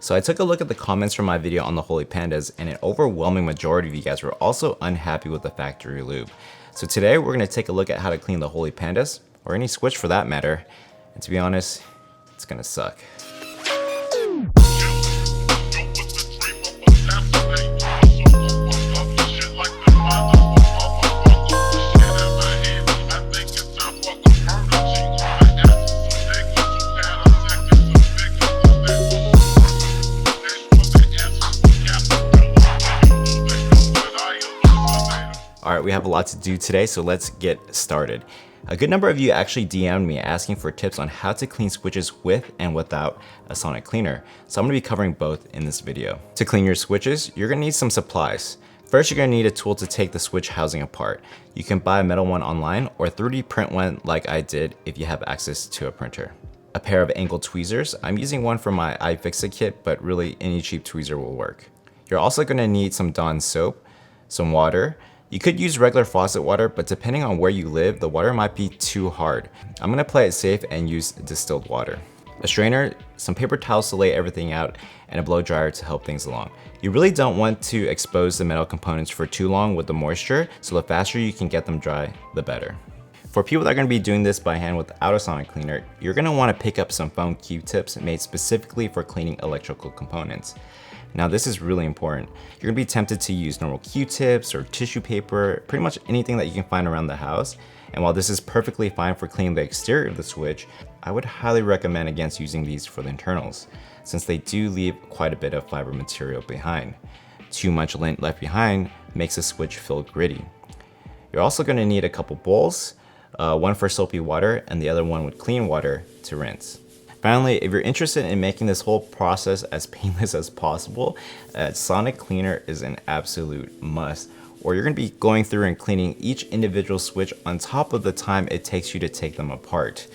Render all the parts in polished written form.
So I took a look at the comments from my video on the Holy Pandas, and an overwhelming majority of you guys were also unhappy with the factory lube. So today we're going to take a look at how to clean the Holy Pandas, or any switch for that matter, and to be honest, it's going to suck. Alright, we have a lot to do today, so let's get started. A good number of you actually DM'd me asking for tips on how to clean switches with and without a sonic cleaner, so I'm going to be covering both in this video. To clean your switches, you're going to need some supplies. First, you're going to need a tool to take the switch housing apart. You can buy a metal one online or 3D print one like I did if you have access to a printer. A pair of angled tweezers. I'm using one for my iFixit kit, but really any cheap tweezer will work. You're also going to need some Dawn soap, some water. You could use regular faucet water, but depending on where you live, the water might be too hard. I'm gonna play it safe and use distilled water. A strainer, some paper towels to lay everything out, and a blow dryer to help things along. You really don't want to expose the metal components for too long with the moisture, so the faster you can get them dry, the better. For people that are gonna be doing this by hand without a sonic cleaner, you're gonna wanna pick up some foam Q-tips made specifically for cleaning electrical components. Now this is really important. You're gonna be tempted to use normal Q-tips or tissue paper, pretty much anything that you can find around the house. And while this is perfectly fine for cleaning the exterior of the switch, I would highly recommend against using these for the internals, since they do leave quite a bit of fiber material behind. Too much lint left behind makes the switch feel gritty. You're also gonna need a couple bowls, one for soapy water and the other one with clean water to rinse. Finally, if you're interested in making this whole process as painless as possible, a sonic cleaner is an absolute must, or you're going to be going through and cleaning each individual switch on top of the time it takes you to take them apart.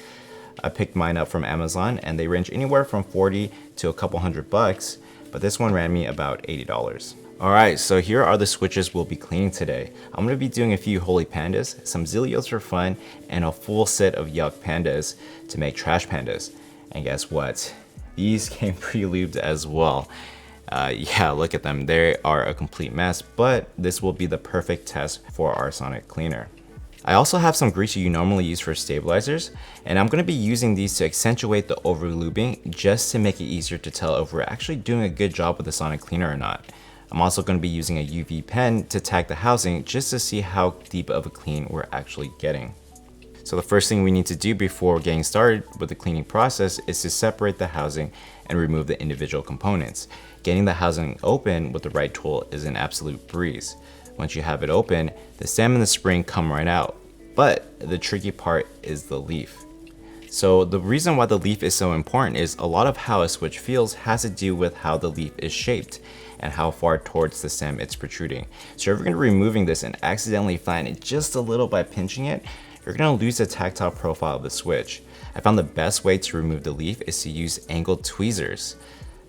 I picked mine up from Amazon and they range anywhere from $40 to a couple $100, but this one ran me about $80. Alright, so here are the switches we'll be cleaning today. I'm going to be doing a few Holy Pandas, some Zillios for fun, and a full set of Yuck Pandas to make trash pandas. And guess what? These came pre-lubed as well. Yeah, look at them. They are a complete mess, but this will be the perfect test for our sonic cleaner. I also have some grease you normally use for stabilizers, and I'm going to be using these to accentuate the over-lubing just to make it easier to tell if we're actually doing a good job with the sonic cleaner or not. I'm also going to be using a UV pen to tag the housing just to see how deep of a clean we're actually getting. So the first thing we need to do before getting started with the cleaning process is to separate the housing and remove the individual components. Getting the housing open with the right tool is an absolute breeze. Once you have it open, the stem and the spring come right out. But the tricky part is the leaf. So the reason why the leaf is so important is a lot of how a switch feels has to do with how the leaf is shaped and how far towards the stem it's protruding. So if you're going to be removing this and accidentally flatten it just a little by pinching it, you're going to lose the tactile profile of the switch. I found the best way to remove the leaf is to use angled tweezers.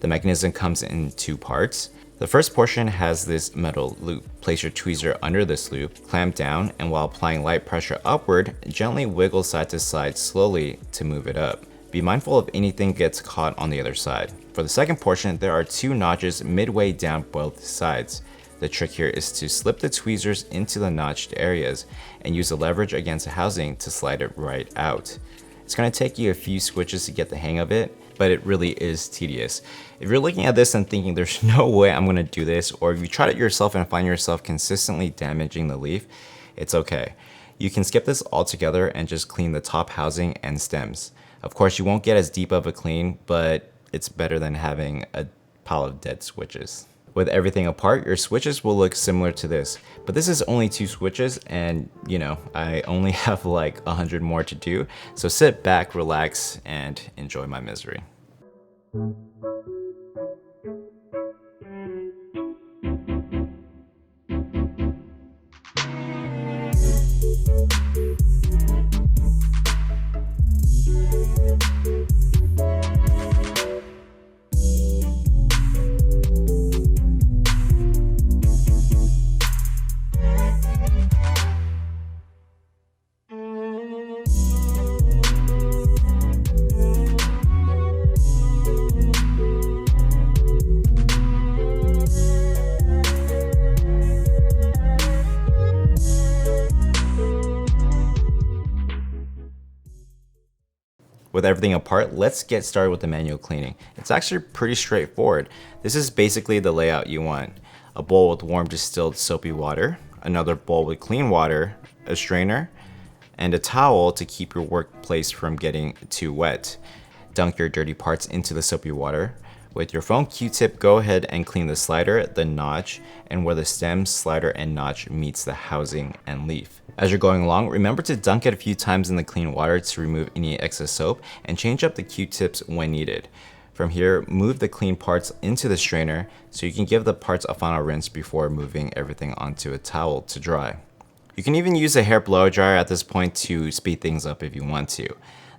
The mechanism comes in two parts. The first portion has this metal loop. Place your tweezer under this loop, clamp down, and while applying light pressure upward, gently wiggle side to side slowly to move it up. Be mindful if anything gets caught on the other side. For the second portion, there are two notches midway down both sides. The trick here is to slip the tweezers into the notched areas and use the leverage against the housing to slide it right out. It's going to take you a few switches to get the hang of it, but it really is tedious. If you're looking at this and thinking there's no way I'm going to do this, or if you tried it yourself and find yourself consistently damaging the leaf, it's okay. You can skip this altogether and just clean the top housing and stems. Of course, you won't get as deep of a clean, but it's better than having a pile of dead switches. With everything apart, your switches will look similar to this, but this is only 2 switches and you know, I only have like 100 more to do. So sit back, relax, and enjoy my misery. With everything apart, let's get started with the manual cleaning. It's actually pretty straightforward. This is basically the layout you want. A bowl with warm distilled soapy water, another bowl with clean water, a strainer, and a towel to keep your workplace from getting too wet. Dunk your dirty parts into the soapy water. With your foam Q-tip, go ahead and clean the slider, the notch, and where the stem, slider, and notch meets the housing and leaf. As you're going along, remember to dunk it a few times in the clean water to remove any excess soap and change up the Q-tips when needed. From here, move the clean parts into the strainer so you can give the parts a final rinse before moving everything onto a towel to dry. You can even use a hair blow dryer at this point to speed things up if you want to.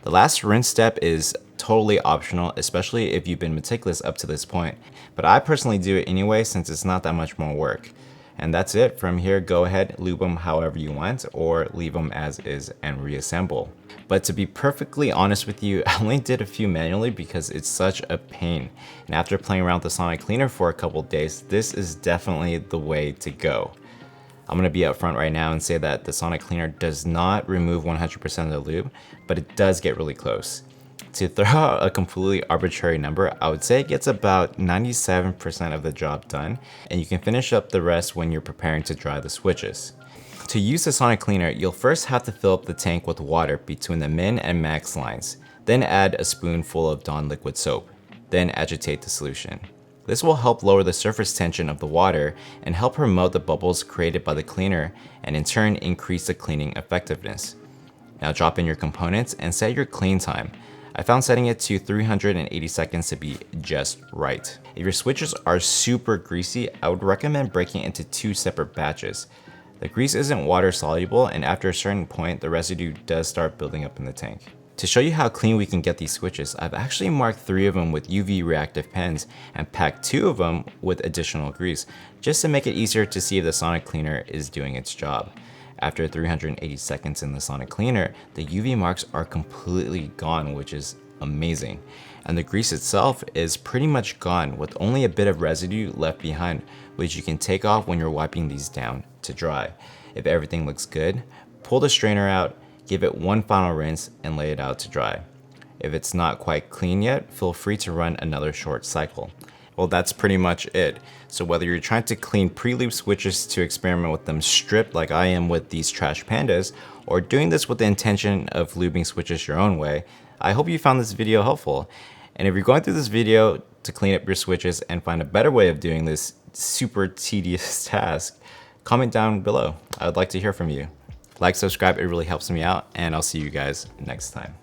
The last rinse step is totally optional, especially if you've been meticulous up to this point, but I personally do it anyway since it's not that much more work. And that's it. From here, go ahead, lube them however you want or leave them as is and reassemble. But to be perfectly honest with you, I only did a few manually because it's such a pain. And after playing around with the Sonic Cleaner for a couple days, this is definitely the way to go. I'm gonna be upfront right now and say that the Sonic Cleaner does not remove 100% of the lube, but it does get really close. To throw out a completely arbitrary number, I would say it gets about 97% of the job done, and you can finish up the rest when you're preparing to dry the switches. To use the Sonic Cleaner, you'll first have to fill up the tank with water between the min and max lines, then add a spoonful of Dawn liquid soap, then agitate the solution. This will help lower the surface tension of the water and help promote the bubbles created by the cleaner and in turn increase the cleaning effectiveness. Now drop in your components and set your clean time. I found setting it to 380 seconds to be just right. If your switches are super greasy, I would recommend breaking into 2 separate batches. The grease isn't water soluble, and after a certain point, the residue does start building up in the tank. To show you how clean we can get these switches, I've actually marked 3 of them with UV reactive pens and packed 2 of them with additional grease, just to make it easier to see if the Sonic Cleaner is doing its job. After 380 seconds in the Sonic Cleaner, the UV marks are completely gone, which is amazing. And the grease itself is pretty much gone with only a bit of residue left behind, which you can take off when you're wiping these down to dry. If everything looks good, pull the strainer out, give it one final rinse, and lay it out to dry. If it's not quite clean yet, feel free to run another short cycle. Well, that's pretty much it. So whether you're trying to clean pre-lube switches to experiment with them stripped like I am with these trash pandas, or doing this with the intention of lubing switches your own way, I hope you found this video helpful. And if you're going through this video to clean up your switches and find a better way of doing this super tedious task, comment down below. I would like to hear from you. Like, subscribe, it really helps me out, and I'll see you guys next time.